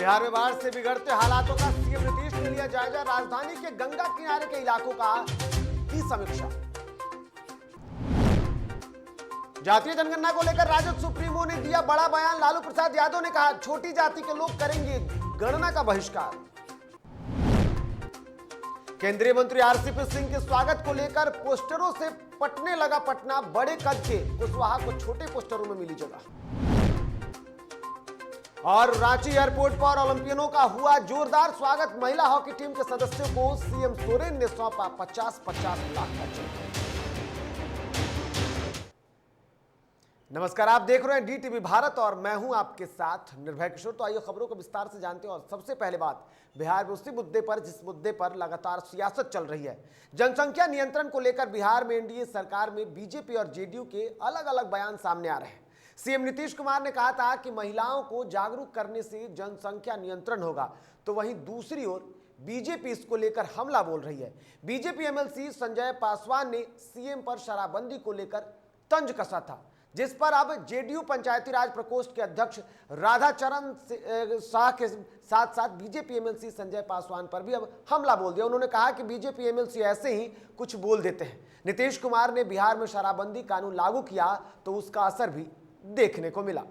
बिहार में बाढ़ से बिगड़ते हालातों का सीएम नीतीश ने लिया जायजा। राजधानी के गंगा किनारे के इलाकों का की समीक्षा। जातीय जनगणना को लेकर राजद सुप्रीमो ने दिया बड़ा बयान। लालू प्रसाद यादव ने कहा, छोटी जाति के लोग करेंगे गणना का बहिष्कार। केंद्रीय मंत्री आरसीपी सिंह के स्वागत को लेकर पोस्टरों से पटने लगा पटना। बड़े कद के कुशवाहा को छोटे पोस्टरों में मिली जगह। और रांची एयरपोर्ट पर ओलंपियनों का हुआ जोरदार स्वागत। महिला हॉकी टीम के सदस्यों को सीएम सोरेन ने सौंपा 50-50 लाख का चेक। नमस्कार, आप देख रहे हैं डीटीवी भारत और मैं हूं आपके साथ निर्भय किशोर। तो आइए खबरों को विस्तार से जानते हैं। और सबसे पहले बात बिहार में उसी मुद्दे पर जिस मुद्दे पर लगातार सियासत चल रही है। जनसंख्या नियंत्रण को लेकर बिहार में एनडीए सरकार में बीजेपी और जेडीयू के अलग अलग बयान सामने आ रहे हैं। सीएम नीतीश कुमार ने कहा था कि महिलाओं को जागरूक करने से जनसंख्या नियंत्रण होगा, तो वहीं दूसरी ओर बीजेपी इसको लेकर हमला बोल रही है। बीजेपी एमएलसी संजय पासवान ने सीएम पर शराबबंदी को लेकर तंज कसा था, जिस पर अब जेडीयू पंचायती राज प्रकोष्ठ के अध्यक्ष राधाचरण शाह के साथ साथ बीजेपी एमएलसी संजय पासवान पर भी अब हमला बोल दिया। उन्होंने कहा कि बीजेपी एमएलसी ऐसे ही कुछ बोल देते हैं। नीतीश कुमार ने बिहार में शराबबंदी कानून लागू किया तो उसका असर भी देखने को मिला।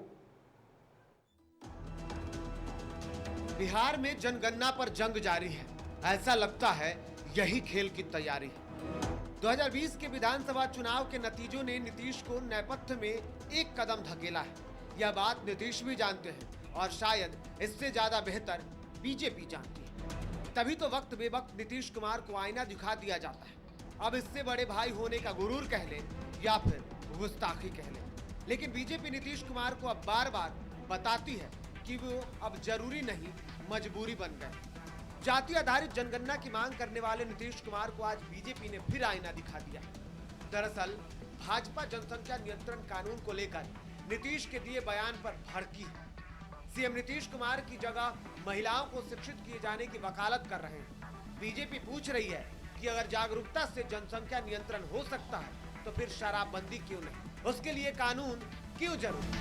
बिहार में जनगणना पर जंग जारी है। ऐसा लगता है यही खेल की तैयारी है। 2020 के विधानसभा चुनाव के नतीजों ने नीतीश को नेपथ्य में एक कदम धकेला है। यह बात नीतीश भी जानते हैं और शायद इससे ज्यादा बेहतर बीजेपी जानती है। तभी तो वक्त बेवक्त नीतीश कुमार को आईना दिखा दिया जाता है। अब इससे बड़े भाई होने का गुरूर कह ले या फिर गुस्ताखी कह ले, लेकिन बीजेपी नीतीश कुमार को अब बार बार बताती है कि वो अब जरूरी नहीं मजबूरी बन गए। जाति आधारित जनगणना की मांग करने वाले नीतीश कुमार को आज बीजेपी ने फिर आईना दिखा दिया। दरअसल भाजपा जनसंख्या नियंत्रण कानून को लेकर नीतीश के दिए बयान पर भड़की है। सीएम नीतीश कुमार की जगह महिलाओं को शिक्षित किए जाने की वकालत कर रहे हैं। बीजेपी पूछ रही है कि अगर जागरूकता से जनसंख्या नियंत्रण हो सकता है तो फिर शराबबंदी क्यों नहीं, उसके लिए कानून क्यों जरूरी।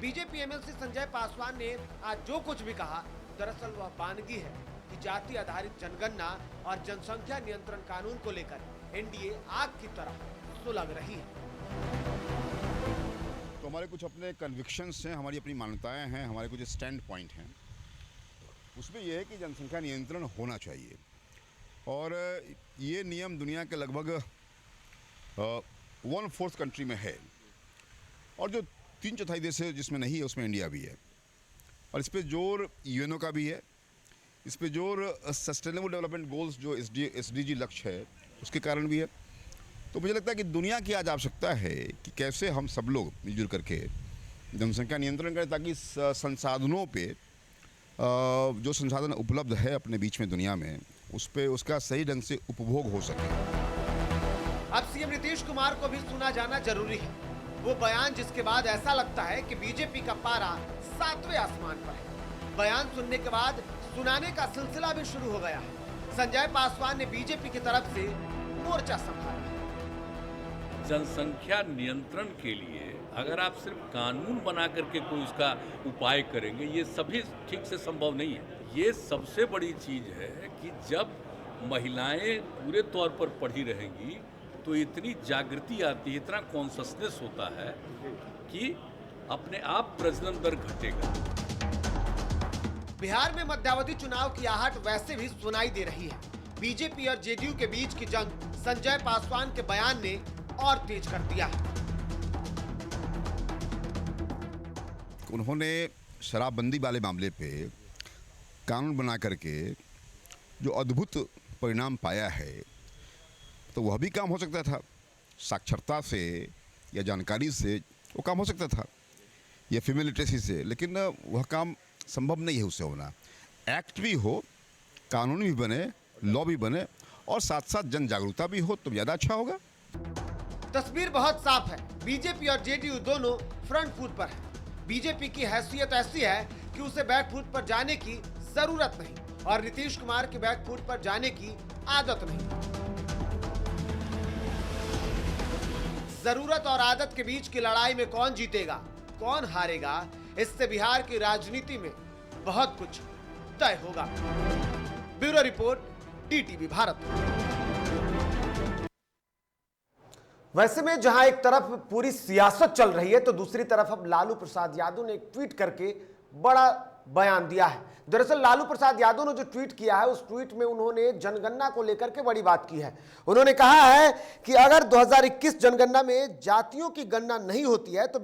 बीजेपी एमएलसी संजय पासवान ने आज जो कुछ भी कहा, दरअसल वह बानगी है कि जाति आधारित जनगणना और जनसंख्या नियंत्रण कानून को लेकर एनडीए आग की तरह सुलग रही है। तो हमारे कुछ अपने कन्विक्शंस हैं, हमारी अपनी मान्यताएं हैं, हमारे कुछ स्टैंड पॉइंट हैं। उसमें यह है कि जनसंख्या नियंत्रण होना चाहिए और ये नियम दुनिया के लगभग 1/4 कंट्री में है और जो 3/4 देश है जिसमें नहीं है उसमें इंडिया भी है। और इस पे जोर यूएनओ का भी है, इस पे जोर सस्टेनेबल डेवलपमेंट गोल्स जो एसडीजी लक्ष्य है उसके कारण भी है। तो मुझे लगता है कि दुनिया की आज आवश्यकता है कि कैसे हम सब लोग मिलजुल करके जनसंख्या नियंत्रण करें ताकि संसाधनों पे जो संसाधन उपलब्ध है अपने बीच में दुनिया में उस पे उसका सही ढंग से उपभोग हो सके। अब सीएम नीतीश कुमार को भी सुना जाना जरूरी है। वो बयान जिसके बाद ऐसा लगता है कि बीजेपी का पारा 7वें आसमान पर है। बयान सुनने के बाद सुनाने का सिलसिला भी शुरू हो गया है। संजय पासवान ने बीजेपी की तरफ से मोर्चा संभाला। जनसंख्या नियंत्रण के लिए अगर आप सिर्फ कानून बना करके कोई उसका उपाय करेंगे, ये सभी ठीक से संभव नहीं है। ये सबसे बड़ी चीज है कि जब महिलाएं पूरे तौर पर पढ़ी रहेंगी तो इतनी जागृति आती है, इतना कॉन्शसनेस होता है कि अपने आप प्रजनन दर घटेगा। बिहार में मध्यावधि चुनाव की आहट वैसे भी सुनाई दे रही है। बीजेपी और जेडीयू के बीच की जंग संजय पासवान के बयान ने और तेज कर दिया है। उन्होंने शराबबंदी वाले मामले पे कानून बना करके जो अद्भुत परिणाम पाया है, तो वह भी काम हो सकता था। साक्षरता से या जानकारी से वो काम हो सकता था या फीमेल लिटरेसी से, लेकिन वह काम संभव नहीं है उससे होना। एक्ट भी हो, कानून भी बने, लॉ भी बने और साथ साथ जन जागरूकता भी हो तो ज़्यादा अच्छा होगा। तस्वीर बहुत साफ है। बीजेपी और जेडीयू दोनों फ्रंट फुट पर है। बीजेपी की हैसियत ऐसी है कि उसे बैक फुट पर जाने की जरूरत नहीं और नीतीश कुमार की बैक फुट पर जाने की आदत नहीं। जरूरत और आदत के बीच की लड़ाई में कौन जीतेगा, कौन हारेगा, इससे बिहार की राजनीति में बहुत कुछ तय होगा। Bureau report, DTV Bharat. वैसे में जहां एक तरफ पूरी सियासत चल रही है तो दूसरी तरफ अब लालू प्रसाद यादव ने एक ट्वीट करके बड़ा बयान दिया है। दरअसल लालू प्रसाद यादव ने जो ट्वीट किया है, उस ट्वीट में उन्होंने जनगणना को लेकर के बड़ी बात की है। उन्होंने कहा है कि अगर 2021 जनगणना में जातियों की गणना नहीं होती है तो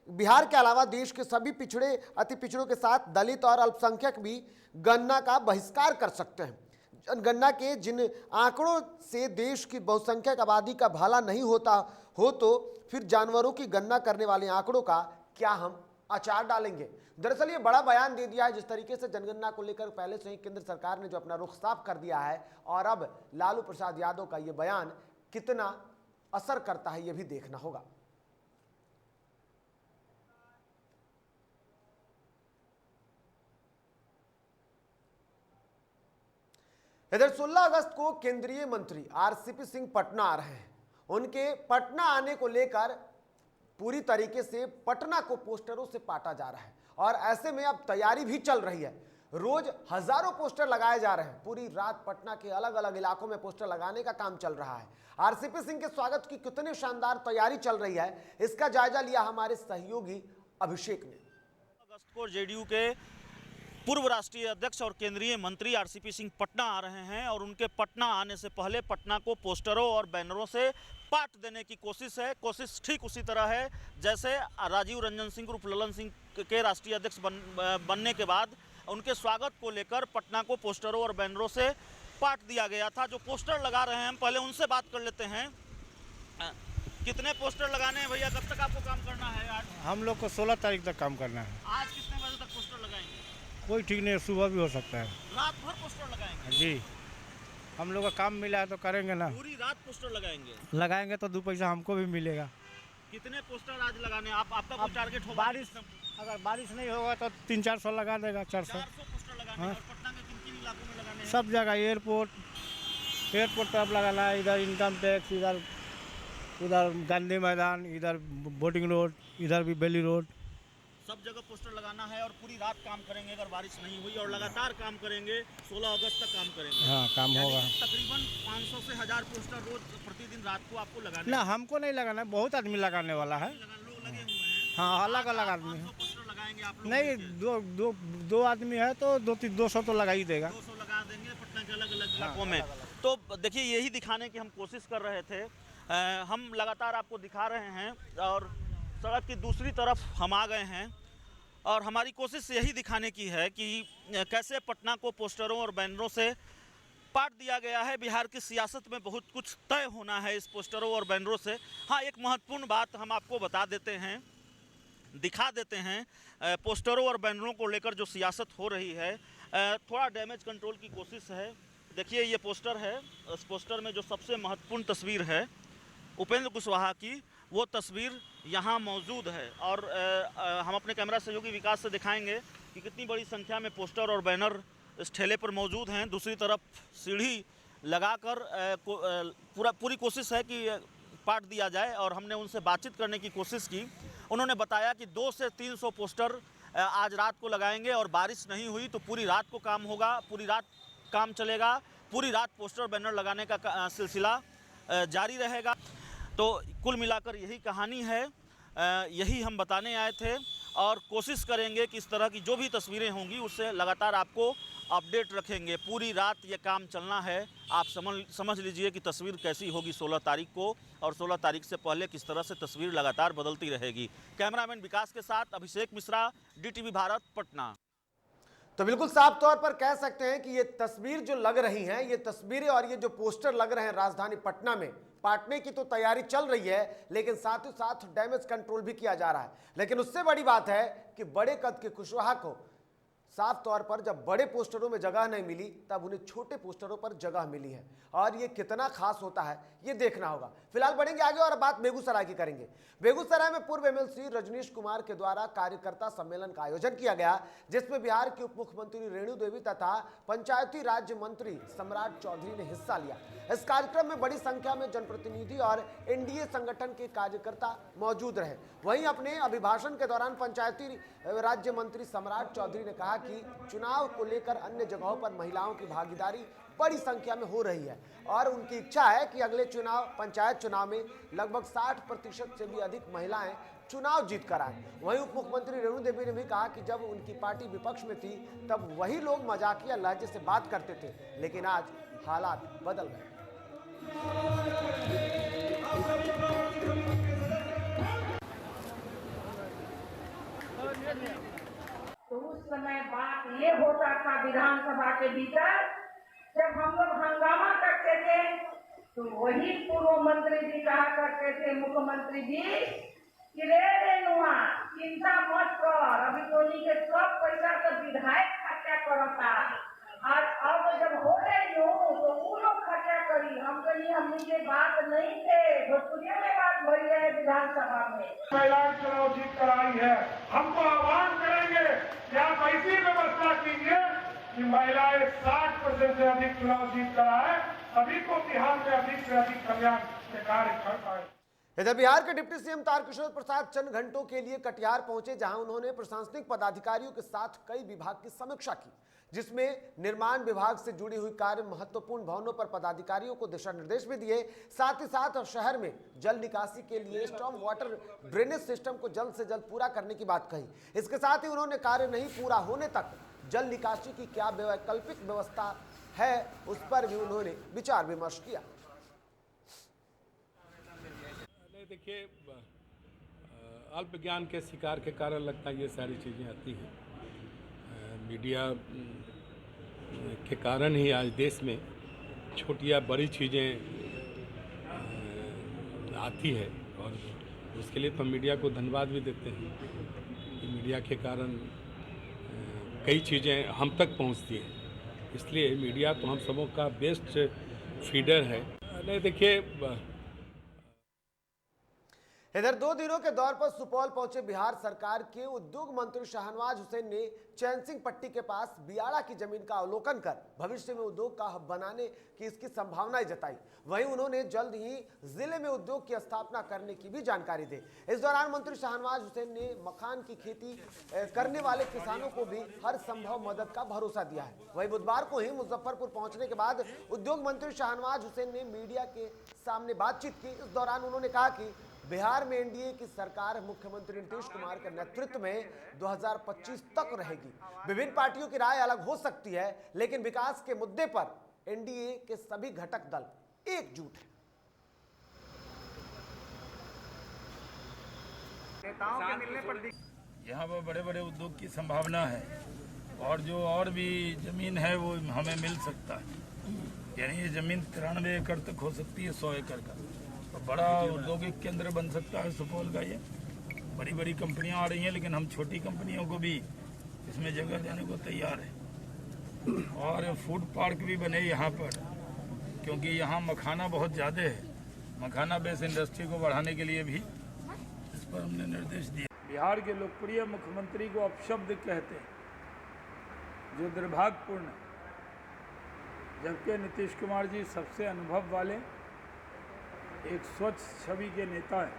बिहार के अलावा देश के सभी पिछड़े, अति पिछड़ों के साथ दलित और अल्पसंख्यक भी गणना का बहिष्कार कर सकते हैं। जनगणना के जिन आंकड़ों से देश की बहुसंख्यक आबादी का भला नहीं होता हो तो फिर जानवरों की गणना करने वाले आंकड़ों का क्या हम अचार डालेंगे। दरअसल ये बड़ा बयान दे दिया है जिस तरीके से जनगणना को लेकर पहले से ही केंद्र सरकार ने जो अपना रुख साफ कर दिया है, और अब लालू प्रसाद यादव का ये बयान कितना असर करता है ये भी देखना होगा। इधर 16 अगस्त को केंद्रीय मंत्री RCP सिंह पटना आ रहे हैं। उनके पटना आने को लेकर पूरी तरीके से पटना को पोस्टरों से पाटा जा रहा है और ऐसे में अब तैयारी भी चल रही है। रोज हजारों पोस्टर लगाए जा रहे हैं। पूरी रात पटना के अलग अलग इलाकों में पोस्टर लगाने का काम चल रहा है। RCP सिंह के स्वागत की कितनी शानदार तैयारी चल रही है, इसका जायजा लिया हमारे सहयोगी अभिषेक ने। अगस्त को JDU के पूर्व राष्ट्रीय अध्यक्ष और केंद्रीय मंत्री RCP सिंह पटना आ रहे हैं और उनके पटना आने से पहले पटना को पोस्टरों और बैनरों से पाट देने की कोशिश है। कोशिश ठीक उसी तरह है जैसे राजीव रंजन सिंह उर्फ ललन सिंह के राष्ट्रीय अध्यक्ष बनने के बाद उनके स्वागत को लेकर पटना को पोस्टरों और बैनरों से पाट दिया गया था। जो पोस्टर लगा रहे हैं, हम पहले उनसे बात कर लेते हैं। कितने पोस्टर लगाने हैं भैया, कब तक आपको काम करना है? आज हम लोग को 16 तारीख तक काम करना है। आज कितने बजे तक पोस्टर लगाएंगे? कोई ठीक नहीं, सुबह भी हो सकता है। रात भर पोस्टर लगाएंगे? जी, हम लोग का काम मिला है तो करेंगे ना। पूरी रात पोस्टर लगाएंगे? लगाएंगे तो 2 पैसा हमको भी मिलेगा। कितने पोस्टर आज लगाने आपका कोई टारगेट होगा? अगर बारिश नहीं होगा तो 300-400 लगा देगा। 400 पोस्टर लगाने। और पटना के किन इलाकों में लगाने हैं? सब जगह। एयरपोर्ट पर अब लगाना है, इधर इनकम टैक्स, उधर गांधी मैदान, इधर बोटिंग रोड, इधर भी बेली रोड, सब जगह पोस्टर लगाना है। और पूरी रात काम करेंगे अगर बारिश नहीं हुई, और लगातार काम करेंगे। 16 अगस्त तक काम करेंगे। हाँ, काम होगा। तकरीबन 500 से 1000 पोस्टर रोज प्रतिदिन रात को आपको लगाना ना। हमको नहीं लगाना, बहुत आदमी लगाने वाला है। लोग लगे हुए हैं। हाँ, अलग अलग आदमी है। पोस्टर लगाएंगे आप लोग? नहीं, दो आदमी है तो 200 तो लगा ही देगा। 200 लगा देंगे पटना के अलग अलग इलाकों में। तो देखिए, यही दिखाने की हम कोशिश कर रहे थे। हम लगातार आपको दिखा रहे हैं और सड़क की दूसरी तरफ हम आ गए हैं और हमारी कोशिश यही दिखाने की है कि कैसे पटना को पोस्टरों और बैनरों से पाट दिया गया है। बिहार की सियासत में बहुत कुछ तय होना है इस पोस्टरों और बैनरों से। हाँ, एक महत्वपूर्ण बात हम आपको बता देते हैं, दिखा देते हैं। पोस्टरों और बैनरों को लेकर जो सियासत हो रही है, थोड़ा डैमेज कंट्रोल की कोशिश है। देखिए, ये पोस्टर है। इस पोस्टर में जो सबसे महत्वपूर्ण तस्वीर है उपेंद्र कुशवाहा की, वो तस्वीर यहाँ मौजूद है। और हम अपने कैमरा सहयोगी विकास से दिखाएंगे कि कितनी बड़ी संख्या में पोस्टर और बैनर इस ठेले पर मौजूद हैं। दूसरी तरफ सीढ़ी लगाकर पूरी कोशिश है कि पाट दिया जाए। और हमने उनसे बातचीत करने की कोशिश की। उन्होंने बताया कि 200 से 300 पोस्टर आज रात को लगाएंगे और बारिश नहीं हुई तो पूरी रात को काम होगा, पूरी रात काम चलेगा, पूरी रात पोस्टर बैनर लगाने का सिलसिला जारी रहेगा। तो कुल मिलाकर यही कहानी है, यही हम बताने आए थे और कोशिश करेंगे कि इस तरह की जो भी तस्वीरें होंगी उससे लगातार आपको अपडेट रखेंगे। पूरी रात ये काम चलना है। आप समझ लीजिए कि तस्वीर कैसी होगी 16 तारीख को, और 16 तारीख से पहले किस तरह से तस्वीर लगातार बदलती रहेगी। कैमरामैन विकास के साथ अभिषेक मिश्रा, DTV भारत, पटना। तो बिल्कुल साफ तौर पर कह सकते हैं कि ये तस्वीर जो लग रही हैं, ये तस्वीरें और ये जो पोस्टर लग रहे हैं राजधानी पटना में, पाटने की तो तैयारी चल रही है, लेकिन साथ ही साथ डैमेज कंट्रोल भी किया जा रहा है। लेकिन उससे बड़ी बात है कि बड़े कद के कुशवाहा को साफ तौर पर जब बड़े पोस्टरों में जगह नहीं मिली तब उन्हें छोटे पोस्टरों पर जगह मिली है, और ये कितना खास होता है ये देखना होगा। फिलहाल बढ़ेंगे आगे और बात बेगूसराय की करेंगे। बेगूसराय में पूर्व MLC रजनीश कुमार के द्वारा कार्यकर्ता सम्मेलन का आयोजन किया गया, जिसमें बिहार की उप मुख्यमंत्री रेणु देवी तथा पंचायती राज्य मंत्री सम्राट चौधरी ने हिस्सा लिया। इस कार्यक्रम में बड़ी संख्या में जनप्रतिनिधि और NDA संगठन के कार्यकर्ता मौजूद रहे। वहीं अपने अभिभाषण के दौरान पंचायती राज्य मंत्री सम्राट चौधरी ने कहा कि चुनाव को लेकर अन्य जगहों पर महिलाओं की भागीदारी बड़ी संख्या में हो रही है और उनकी इच्छा है कि अगले चुनाव पंचायत चुनाव में लगभग 60% से भी अधिक महिलाएं चुनाव जीत कर आए। वहीं उप मुख्यमंत्री रेणु देवी ने भी कहा कि जब उनकी पार्टी विपक्ष में थी तब वही लोग मजाकिया लहजे से बात करते थे, लेकिन आज हालात बदल गए। तो उस समय बात ये होता था विधानसभा के भीतर, जब हम लोग हंगामा करते थे तो वही पूर्व मंत्री जी कहा करते थे, मुख्यमंत्री जी कि रे रेनुआ चिंता मत कर, अभी तो के सब पैसा तो विधायक खर्चा करता, और अब जब हो रही हो तो वो लोग खर्चा करी। हम कहीं हमनी के बात नहीं थे, भोजपुरिया में बात भरी है विधानसभा में। महिलाएं चुनाव जीत कर आई है, हमको आह्वान करेंगे कि आप ऐसी व्यवस्था कीजिए कि महिलाएं 60% से अधिक चुनाव जीत कर आए, सभी को बिहार में अधिक से अधिक कल्याण के कार्य कर पाए। इधर बिहार के डिप्टी सीएम तारकिशोर प्रसाद चंद घंटों के लिए कटिहार पहुंचे, जहां उन्होंने प्रशासनिक पदाधिकारियों के साथ कई विभाग की समीक्षा की, जिसमें निर्माण विभाग से जुड़ी हुई कार्य महत्वपूर्ण भवनों पर पदाधिकारियों को दिशा निर्देश भी दिए। साथ ही साथ शहर में जल निकासी के लिए स्टॉर्म वाटर ड्रेनेज सिस्टम को जल्द से जल्द पूरा करने की बात कही। इसके साथ ही उन्होंने कार्य नहीं पूरा होने तक जल निकासी की क्या वैकल्पिक व्यवस्था है, उस पर भी उन्होंने विचार विमर्श किया। देखिए, अल्प ज्ञान के शिकार के कारण लगता है ये सारी चीज़ें आती हैं। मीडिया के कारण ही आज देश में छोटी या बड़ी चीज़ें आती है, और उसके लिए तो मीडिया को धन्यवाद भी देते हैं कि मीडिया के कारण कई चीज़ें हम तक पहुंचती हैं। इसलिए मीडिया तो हम सबों का बेस्ट फीडर है। नहीं, देखिए, इधर 2 दिनों के दौर पर सुपौल पहुंचे बिहार सरकार के उद्योग मंत्री शाहनवाज हुसैन ने चैन सिंह पट्टी के पास बियाड़ा की जमीन का अवलोकन कर भविष्य में उद्योग का हब बनाने की इसकी संभावनाएं जताई। वहीं उन्होंने जल्द ही जिले में उद्योग की स्थापना करने की भी जानकारी दी। इस दौरान मंत्री शाहनवाज हुसैन ने मखान की खेती करने वाले किसानों को भी हर संभव मदद का भरोसा दिया है। वहीं बुधवार को ही मुजफ्फरपुर पहुंचने के बाद उद्योग मंत्री शाहनवाज हुसैन ने मीडिया के सामने बातचीत की। इस दौरान उन्होंने कहा कि बिहार में एनडीए की सरकार मुख्यमंत्री नीतीश कुमार के नेतृत्व में 2025 तक रहेगी। विभिन्न पार्टियों की राय अलग हो सकती है, लेकिन विकास के मुद्दे पर एनडीए के सभी घटक दल एकजुट हैं। यहाँ पर बड़े बड़े उद्योग की संभावना है, और जो और भी जमीन है वो हमें मिल सकता है। यानी ये जमीन 93 एकड़ तक हो सकती है, 100 एकड़ का। तो बड़ा औद्योगिक केंद्र बन सकता है सुपौल का। ये बड़ी बड़ी कंपनियां आ रही हैं, लेकिन हम छोटी कंपनियों को भी इसमें जगह देने को तैयार है। और फूड पार्क भी बने यहाँ पर, क्योंकि यहाँ मखाना बहुत ज़्यादा है। मखाना बेस इंडस्ट्री को बढ़ाने के लिए भी इस पर हमने निर्देश दिए। बिहार के लोकप्रिय मुख्यमंत्री को अपशब्द कहते हैं, जो दुर्भाग्यपूर्ण है, जबकि नीतीश कुमार जी सबसे अनुभव वाले एक स्वच्छ छवि के नेता हैं।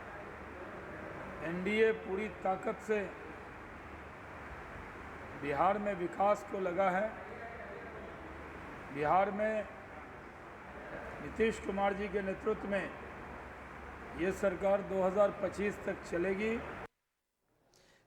एनडीए पूरी ताकत से बिहार में विकास को लगा है। बिहार में नीतीश कुमार जी के नेतृत्व में ये सरकार 2025 तक चलेगी।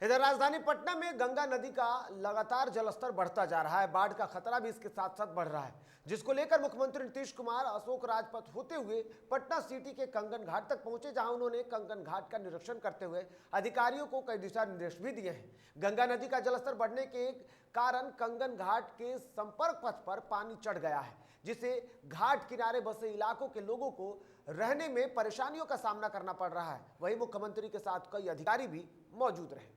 इधर राजधानी पटना में गंगा नदी का लगातार जलस्तर बढ़ता जा रहा है। बाढ़ का खतरा भी इसके साथ साथ बढ़ रहा है, जिसको लेकर मुख्यमंत्री नीतीश कुमार अशोक राजपथ होते हुए पटना सिटी के कंगन घाट तक पहुंचे, जहां उन्होंने कंगन घाट का निरीक्षण करते हुए अधिकारियों को कई दिशा निर्देश भी दिए हैं। गंगा नदी का जलस्तर बढ़ने के कारण कंगन घाट के संपर्क पथ पर पानी चढ़ गया है, जिससे घाट किनारे बसे इलाकों के लोगों को रहने में परेशानियों का सामना करना पड़ रहा है। वहीं मुख्यमंत्री के साथ कई अधिकारी भी मौजूद रहे।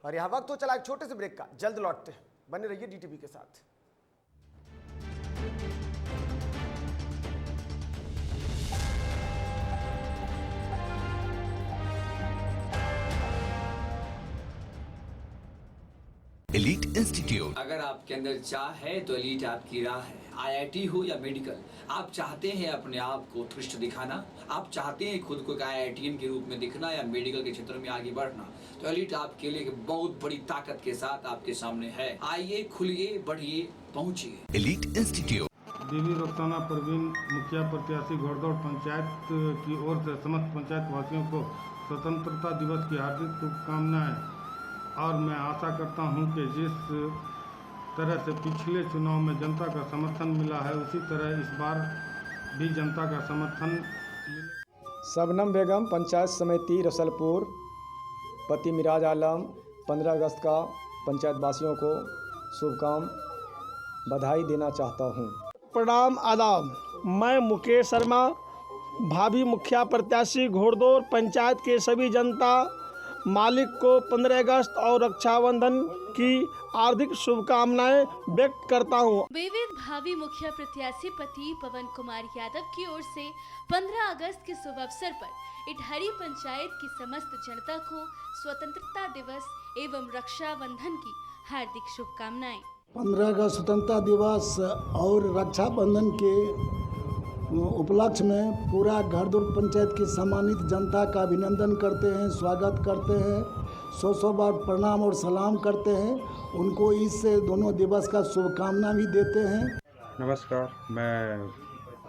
और यह वक्त हो चला एक छोटे से ब्रेक का, जल्द लौटते हैं। बने रहिए डीटीवी के साथ। Elite institute. अगर आपके अंदर चाह है तो एलीट आपकी राह है। IIT हो या मेडिकल, आप चाहते हैं अपने आप को उत्कृष्ट दिखाना, आप चाहते हैं खुद को एक IITian के रूप में दिखना या मेडिकल के क्षेत्र में आगे बढ़ना, तो एलीट आपके लिए एक बहुत बड़ी ताकत के साथ आपके सामने है। आइए, खुलिए, बढ़िए, पहुंचिए। Elite institute. बीवी रुखसाना परवीन, मुखिया प्रत्याशी घोड़दौड़ पंचायत की ओर से समस्त पंचायत वासियों को स्वतंत्रता दिवस की हार्दिक शुभकामनाएं। और मैं आशा करता हूं कि जिस तरह से पिछले चुनाव में जनता का समर्थन मिला है, उसी तरह इस बार भी जनता का समर्थन मिले। शबनम बेगम, पंचायत समिति रसलपुर, पति मिराज आलम, 15 अगस्त का पंचायत वासियों को शुभकामनाएं बधाई देना चाहता हूं। प्रणाम, आदाब। मैं मुकेश शर्मा, भावी मुखिया प्रत्याशी घोड़दौड़ पंचायत के सभी जनता मालिक को 15 अगस्त और रक्षाबंधन की हार्दिक शुभकामनाएं व्यक्त करता हूं। विविध भावी मुखिया प्रत्याशी पति पवन कुमार यादव की ओर से 15 अगस्त के शुभ अवसर पर इटहरी पंचायत की समस्त जनता को स्वतंत्रता दिवस एवं रक्षाबंधन की हार्दिक शुभकामनाएं। 15 अगस्त स्वतंत्रता दिवस और रक्षाबंधन के उपलक्ष्य में पूरा घोड़दौड़ पंचायत की सम्मानित जनता का अभिनंदन करते हैं, स्वागत करते हैं, 100 बार प्रणाम और सलाम करते हैं। उनको इस दोनों दिवस का शुभकामना भी देते हैं। नमस्कार, मैं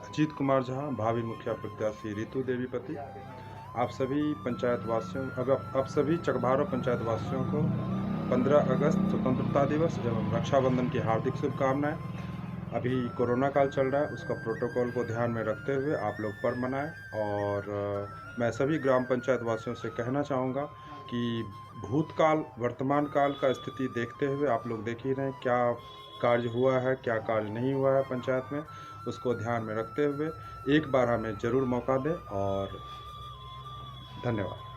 अजीत कुमार झा, भावी मुखिया प्रत्याशी रितु देवी पति, आप सभी पंचायत वासियों अब सभी चकभारो पंचायत वासियों को 15 अगस्त स्वतंत्रता दिवस एवं रक्षाबंधन की हार्दिक शुभकामनाएं। अभी कोरोना काल चल रहा है, उसका प्रोटोकॉल को ध्यान में रखते हुए आप लोग पर्व मनाएं। और मैं सभी ग्राम पंचायत वासियों से कहना चाहूँगा कि भूतकाल वर्तमान काल का स्थिति देखते हुए आप लोग देख ही रहे हैं क्या कार्य हुआ है, क्या कार्य नहीं हुआ है पंचायत में, उसको ध्यान में रखते हुए एक बार हमें ज़रूर मौका दें। और धन्यवाद।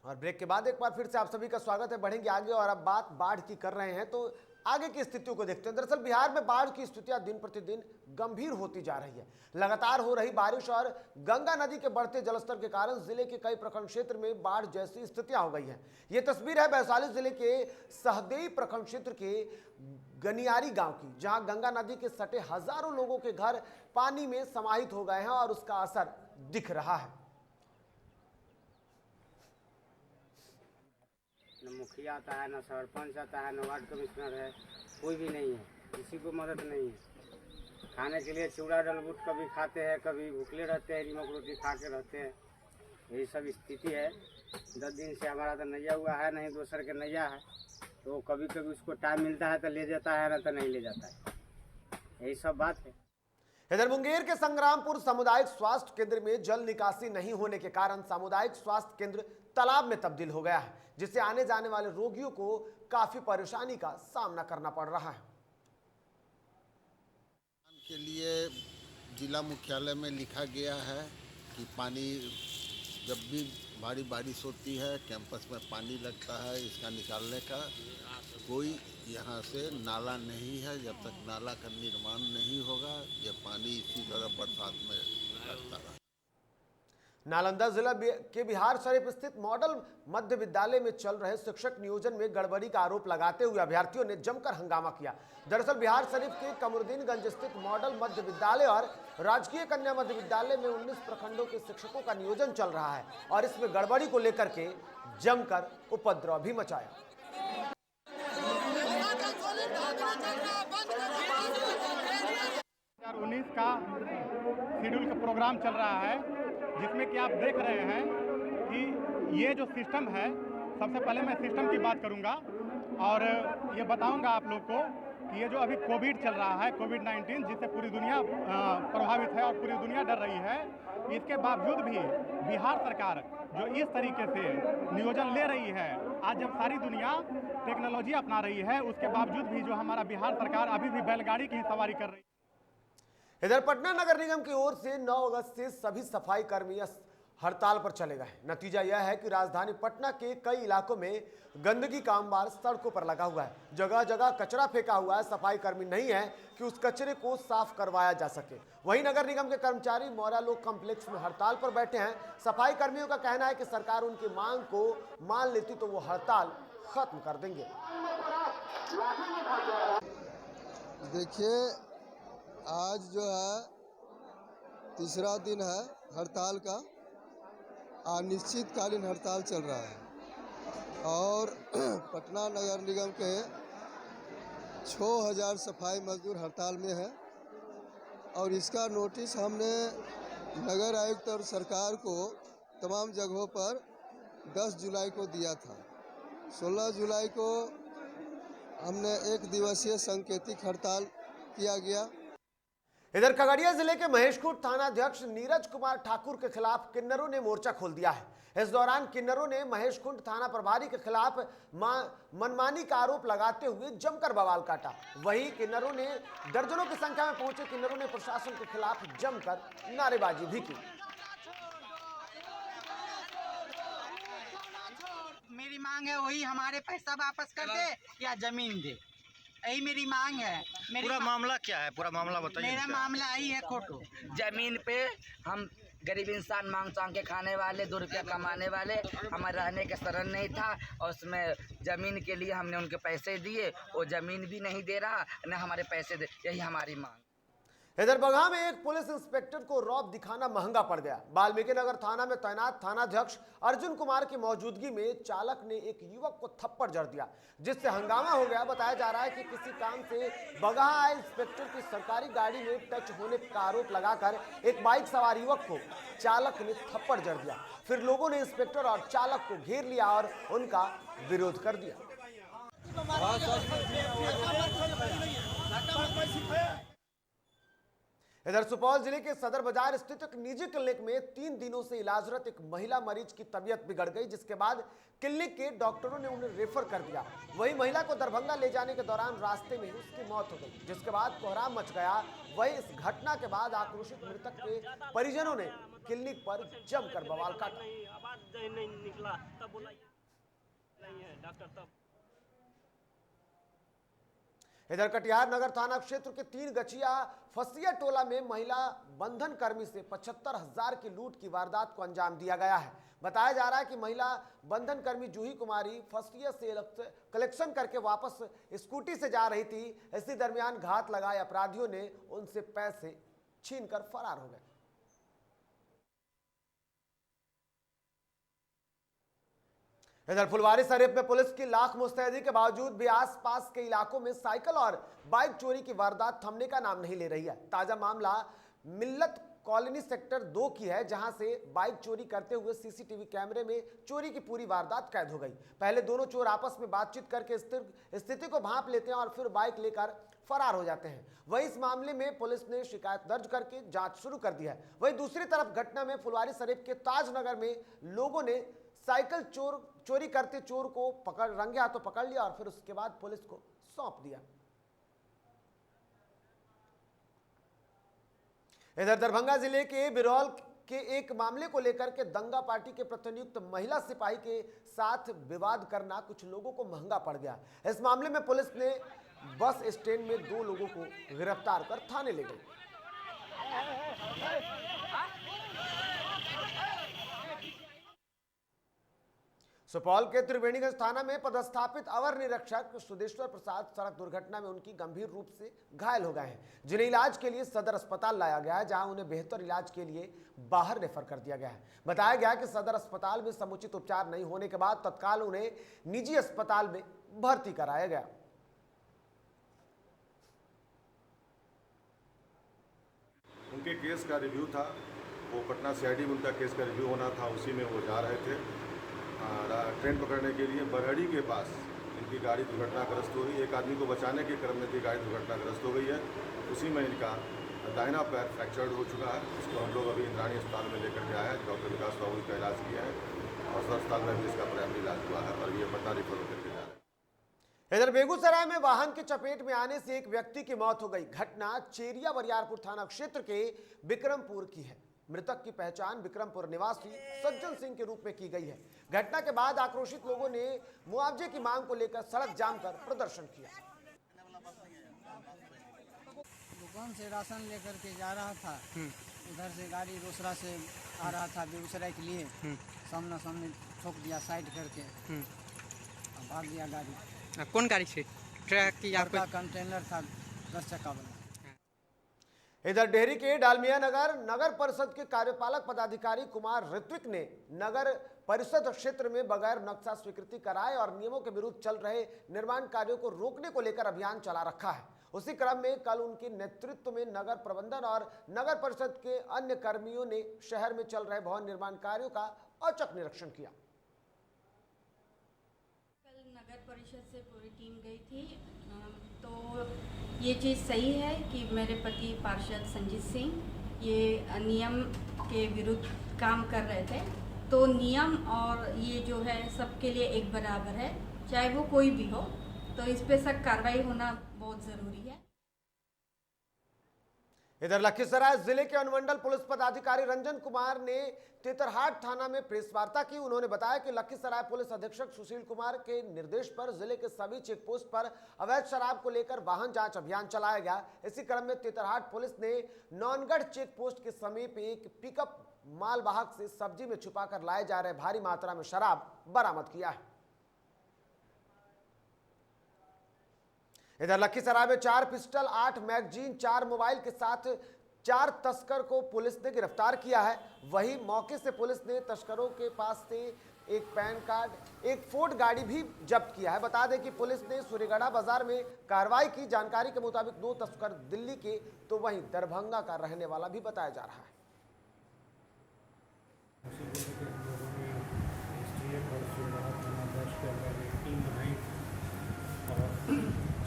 और ब्रेक के बाद एक बार फिर से आप सभी का स्वागत है। बढ़ेंगे आगे और अब बात बाढ़ की कर रहे हैं, तो आगे की स्थितियों को देखते हैं। दरअसल बिहार में बाढ़ की स्थितियां दिन प्रतिदिन गंभीर होती जा रही है। लगातार हो रही बारिश और गंगा नदी के बढ़ते जलस्तर के कारण जिले के कई प्रखंड क्षेत्र में बाढ़ जैसी स्थितियां हो गई हैं। ये तस्वीर है वैशाली जिले के सहदेई प्रखंड क्षेत्र के गनियारी गांव की, जहां गंगा नदी के सटे हजारों लोगों के घर पानी में समाहित हो गए हैं और उसका असर दिख रहा है। न मुखिया आता है, न सरपंच आता है, न वार्ड कमिश्नर है, कोई भी नहीं है, किसी को मदद नहीं है। खाने के लिए चूड़ा डलबूट कभी खाते हैं, कभी भूखले रहते हैं, नमक रोटी खा के रहते हैं। यही सब स्थिति है। 10 दिन से हमारा तो नैया हुआ है, नहीं दूसर के नैया है, तो कभी कभी उसको टाइम मिलता है तो ले जाता है, ना तो नहीं ले जाता है। यही सब बात है। इधर मुंगेर के संग्रामपुर सामुदायिक स्वास्थ्य केंद्र में जल निकासी नहीं होने के कारण सामुदायिक स्वास्थ्य केंद्र तालाब में तब्दील हो गया है, जिससे आने जाने वाले रोगियों को काफी परेशानी का सामना करना पड़ रहा है। के लिए जिला मुख्यालय में लिखा गया है कि पानी जब भी भारी बारिश होती है, कैंपस में पानी लगता है, इसका निकालने का कोई यहाँ से नाला नहीं है। जब तक नाला का निर्माण नहीं होगा, ये पानी इसी तरह बरसात में लगता रहा। नालंदा जिला के बिहार शरीफ स्थित मॉडल मध्य विद्यालय में चल रहे शिक्षक नियोजन में गड़बड़ी का आरोप लगाते हुए अभ्यर्थियों ने जमकर हंगामा किया। दरअसल बिहार शरीफ के कमरुद्दीनगंज स्थित मॉडल मध्य विद्यालय और राजकीय कन्या मध्य विद्यालय में 19 प्रखंडों के शिक्षकों का नियोजन चल रहा है और इसमें गड़बड़ी को लेकर के जमकर उपद्रव भी मचाया। 2019 का शेड्यूल का प्रोग्राम चल रहा है, जिसमें कि आप देख रहे हैं कि ये जो सिस्टम है, सबसे पहले मैं सिस्टम की बात करूंगा और ये बताऊंगा आप लोग को कि ये जो अभी कोविड चल रहा है, कोविड-19, जिससे पूरी दुनिया प्रभावित है और पूरी दुनिया डर रही है, इसके बावजूद भी बिहार सरकार जो इस तरीके से नियोजन ले रही है, आज जब सारी दुनिया टेक्नोलॉजी अपना रही है, उसके बावजूद भी जो हमारा बिहार सरकार अभी भी बैलगाड़ी की सवारी कर रही है। इधर पटना नगर निगम की ओर से 9 अगस्त से सभी सफाई कर्मी हड़ताल पर चले गए। नतीजा यह है कि राजधानी पटना के कई इलाकों में गंदगी का अंबार सड़कों पर लगा हुआ है। जगह जगह कचरा फेंका हुआ है। सफाई कर्मी नहीं है कि उस कचरे को साफ करवाया जा सके। वहीं नगर निगम के कर्मचारी मौर्या लोक कॉम्प्लेक्स में हड़ताल पर बैठे हैं। सफाई कर्मियों का कहना है कि सरकार उनकी मांग को मान लेती तो वो हड़ताल खत्म कर देंगे। देखिए, आज जो है तीसरा दिन है हड़ताल का। अनिश्चितकालीन हड़ताल चल रहा है और पटना नगर निगम के 6000 सफाई मजदूर हड़ताल में है और इसका नोटिस हमने नगर आयुक्त और सरकार को तमाम जगहों पर 10 जुलाई को दिया था। 16 जुलाई को हमने 1 दिवसीय सांकेतिक हड़ताल किया गया। इधर खगड़िया जिले के महेशखुंट थानाध्यक्ष नीरज कुमार ठाकुर के खिलाफ किन्नरों ने मोर्चा खोल दिया है। इस दौरान किन्नरों ने महेशखुंट थाना प्रभारी के खिलाफ मनमानी का आरोप लगाते हुए जमकर बवाल काटा। वहीं किन्नरों ने दर्जनों की संख्या में पहुंचे किन्नरों ने प्रशासन के खिलाफ जमकर नारेबाजी भी की। मेरी मांग है वही हमारे पैसा वापस कर दे या जमीन दे, यही मेरी मांग है। पूरा मामला क्या है? पूरा मामला बताइए। मेरा मामला यही है खोटो। जमीन पे हम गरीब इंसान मांग चांग के खाने वाले, 2 रुपया कमाने वाले, हमारे रहने के शरण नहीं था और उसमें जमीन के लिए हमने उनके पैसे दिए, वो जमीन भी नहीं दे रहा न हमारे पैसे दे। यही हमारी मांग। इधर बगहा में एक पुलिस इंस्पेक्टर को रौब दिखाना महंगा पड़ गया। वाल्मीकि नगर थाना में तैनात थानाध्यक्ष अर्जुन कुमार की मौजूदगी में चालक ने एक युवक को थप्पड़ जड़ दिया, जिससे हंगामा हो गया। बताया जा रहा है कि किसी काम से बगहा आए इंस्पेक्टर की सरकारी गाड़ी में टच होने का आरोप लगाकर एक बाइक सवार युवक को चालक ने थप्पड़ जड़ दिया। फिर लोगों ने इंस्पेक्टर और चालक को घेर लिया और उनका विरोध कर दिया। इधर सुपौल जिले के सदर बाजार स्थित एक निजी क्लिनिक में 3 दिनों से इलाजरत एक महिला मरीज की तबीयत बिगड़ गई, जिसके बाद क्लिनिक के डॉक्टरों ने उन्हें रेफर कर दिया। वहीं महिला को दरभंगा ले जाने के दौरान रास्ते में उसकी मौत हो गई, जिसके बाद कोहराम मच गया। वहीं इस घटना के बाद आक्रोशित मृतक के परिजनों ने क्लिनिक पर जमकर बवाल काटा। इधर कटिहार नगर थाना क्षेत्र के 3 गछिया फसिया टोला में महिला बंधन कर्मी से 75,000 की लूट की वारदात को अंजाम दिया गया है। बताया जा रहा है कि महिला बंधन कर्मी जूही कुमारी फसिया से कलेक्शन करके वापस स्कूटी से जा रही थी। इसी दरमियान घात लगाए अपराधियों ने उनसे पैसे छीनकर फरार हो गए। इधर फुलवारी शरीफ में पुलिस की लाख मुस्तैदी के बावजूद भी आसपास के इलाकों में साइकिल और बाइक चोरी की वारदात थमने का नाम नहीं ले रही है। ताजा मामला मिल्लत कॉलोनी सेक्टर 2 की है, जहां से बाइक चोरी करते हुए सीसीटीवी कैमरे में चोरी की पूरी वारदात कैद हो गई। पहले दोनों चोर आपस में बातचीत करके स्थिति को भांप लेते हैं और फिर बाइक लेकर फरार हो जाते हैं। वहीं इस मामले में पुलिस ने शिकायत दर्ज करके जांच शुरू कर दी है। वहीं दूसरी तरफ घटना में फुलवारी शरीफ के ताजनगर में लोगों ने साइकिल चोरी करते चोर को रंगे हाथों पकड़ लिया और फिर उसके बाद पुलिस को सौंप दिया। इधर दरभंगा जिले के बिरौल के एक मामले को लेकर के दंगा पार्टी के प्रतिनियुक्त महिला सिपाही के साथ विवाद करना कुछ लोगों को महंगा पड़ गया। इस मामले में पुलिस ने बस स्टैंड में 2 लोगों को गिरफ्तार कर थाने ले गई। सुपौल के त्रिवेणीगंज थाना में पदस्थापित अवर निरीक्षक सुदेश्वर प्रसाद सड़क दुर्घटना में उनकी गंभीर रूप से घायल हो गए हैं, जिन्हें इलाज के लिए सदर अस्पताल लाया गया है, जहां उन्हें बेहतर इलाज के लिए बाहर रेफर कर दिया गया है। बताया गया कि सदर अस्पताल में समुचित उपचार नहीं होने के बाद तत्काल उन्हें निजी अस्पताल में भर्ती कराया गया। उनके केस का रिव्यू था, वो पटना सीआईडी में उनका केस का रिव्यू होना था, उसी में वो जा रहे थे ट्रेन पकड़ने के लिए। बरहड़ी के पास इनकी गाड़ी दुर्घटनाग्रस्त हो गई। एक आदमी को बचाने के क्रम में भी गाड़ी दुर्घटनाग्रस्त हो गई है। उसी में इनका दाहिना पैर फ्रैक्चर्ड हो चुका है। उसको हम लोग अभी इंद्राणी अस्पताल में लेकर के आए हैं। डॉक्टर विकास बाबू का इलाज किया है और सदर अस्पताल में भी इसका प्राइमरी इलाज हुआ है और ये पटना रिफर होकर के जा रहे हैं। इधर बेगूसराय में वाहन की चपेट में आने से एक व्यक्ति की मौत हो गई। घटना चेरिया बरियारपुर थाना क्षेत्र के बिक्रमपुर की है। मृतक की पहचान विक्रमपुर निवासी सज्जन सिंह के रूप में की गई है। घटना के बाद आक्रोशित लोगों ने मुआवजे की मांग को लेकर सड़क जाम कर प्रदर्शन किया। दुकान से राशन लेकर के जा रहा था, उधर से गाड़ी दूसरा से आ रहा था बेगूसराय के लिए, सामना सामने ठोक दिया साइड करके, भाग गया गाड़ी। कौन गाड़ी से? ट्रक की या कोई कंटेनर था 10 चक्का वाला। इधर डेहरी के डालमिया नगर नगर परिषद के कार्यपालक पदाधिकारी कुमार ऋत्विक ने नगर परिषद क्षेत्र में बगैर नक्शा स्वीकृति कराए और नियमों के विरुद्ध चल रहे निर्माण कार्यों को रोकने को लेकर अभियान चला रखा है। उसी क्रम में कल उनके नेतृत्व में नगर प्रबंधन और नगर परिषद के अन्य कर्मियों ने शहर में चल रहे भवन निर्माण कार्यों का औचक निरीक्षण किया। कल नगर परिषद से पूरी टीम गई थी, तो ये चीज़ सही है कि मेरे पति पार्षद संजीत सिंह ये नियम के विरुद्ध काम कर रहे थे। तो नियम और ये जो है सबके लिए एक बराबर है, चाहे वो कोई भी हो, तो इस पे सख्त कार्रवाई होना बहुत जरूरी है। इधर लखीसराय जिले के अनुमंडल पुलिस पदाधिकारी रंजन कुमार ने तेतरहाट थाना में प्रेस वार्ता की। उन्होंने बताया कि लखीसराय पुलिस अधीक्षक सुशील कुमार के निर्देश पर जिले के सभी चेक पोस्ट पर अवैध शराब को लेकर वाहन जांच अभियान चलाया गया। इसी क्रम में तेतरहाट पुलिस ने नौनगढ़ चेक पोस्ट के समीप एक पिकअप मालवाहक से सब्जी में छुपाकर लाए जा रहे भारी मात्रा में शराब बरामद किया है। इधर लखीसराय में 4 पिस्टल, 8 मैगजीन, 4 मोबाइल के साथ 4 तस्कर को पुलिस ने गिरफ्तार किया है। वहीं मौके से पुलिस ने तस्करों के पास से एक पैन कार्ड, एक फोर्ड गाड़ी भी जब्त किया है। बता दें कि पुलिस ने सूर्यगढ़ा बाजार में कार्रवाई की। जानकारी के मुताबिक 2 तस्कर दिल्ली के तो वहीं दरभंगा का रहने वाला भी बताया जा रहा है।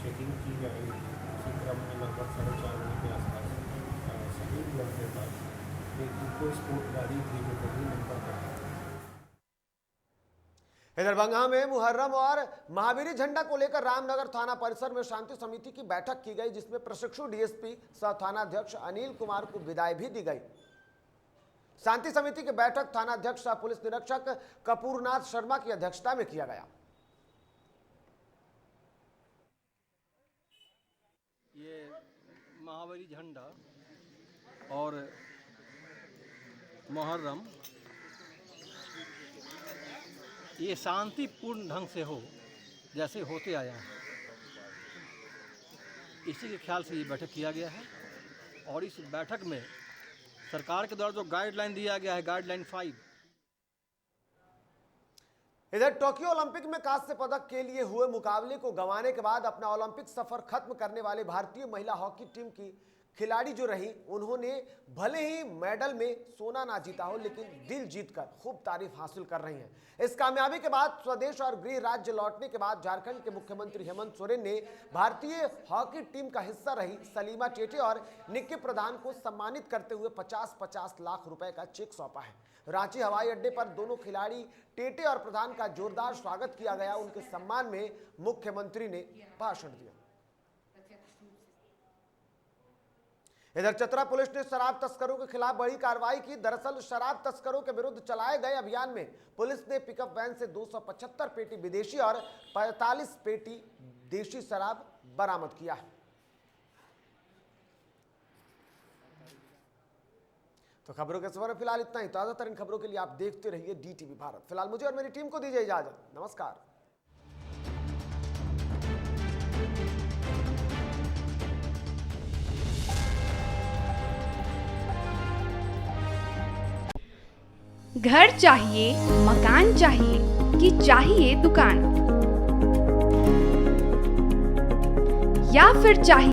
चेकिंग की जा रही है। इसी क्रम में लगभग 4:30 बजे के आसपास सभी लोगों के पास एक इको स्पोर्ट गाड़ी थी जो दिल्ली नंबर पर है। इधर बंगा में मुहर्रम और महावीरी झंडा को लेकर रामनगर थाना परिसर में शांति समिति की बैठक की गई, जिसमें प्रशिक्षु डीएसपी सह थानाध्यक्ष अनिल कुमार को विदाई भी दी गई। शांति समिति की बैठक थानाध्यक्ष सह पुलिस निरीक्षक कपूरनाथ शर्मा की अध्यक्षता में किया गया। ये महावीरी झंडा और मुहर्रम ये शांतिपूर्ण ढंग से हो जैसे होते आया है, इसी के ख्याल से ये बैठक किया गया है। और इस बैठक में सरकार के द्वारा जो गाइडलाइन दिया गया है, गाइडलाइन 5। इधर टोक्यो ओलंपिक में कांस्य पदक के लिए हुए मुकाबले को गंवाने के बाद अपना ओलंपिक सफर खत्म करने वाले भारतीय महिला हॉकी टीम की खिलाड़ी जो रही, उन्होंने भले ही मेडल में सोना ना जीता हो, लेकिन दिल जीतकर खूब तारीफ हासिल कर रही हैं। इस कामयाबी के बाद स्वदेश और गृह राज्य लौटने के बाद झारखंड के मुख्यमंत्री हेमंत सोरेन ने भारतीय हॉकी टीम का हिस्सा रही सलीमा टेटे और निक्की प्रधान को सम्मानित करते हुए 50-50 लाख रुपए का चेक सौंपा है। रांची हवाई अड्डे पर दोनों खिलाड़ी टेटे और प्रधान का जोरदार स्वागत किया गया। उनके सम्मान में मुख्यमंत्री ने भाषण दिया। इधर चतरा पुलिस ने शराब तस्करों के खिलाफ बड़ी कार्रवाई की। दरअसल शराब तस्करों के विरुद्ध चलाए गए अभियान में पुलिस ने पिकअप वैन से 275 पेटी विदेशी और 45 पेटी देशी शराब बरामद किया है। तो खबरों के सफर फिलहाल इतना ही। ताजा तरीन खबरों के लिए आप देखते रहिए DTV भारत। फिलहाल मुझे और मेरी टीम को दीजिए इजाजत। नमस्कार। घर चाहिए, मकान चाहिए कि चाहिए दुकान, या फिर चाहिए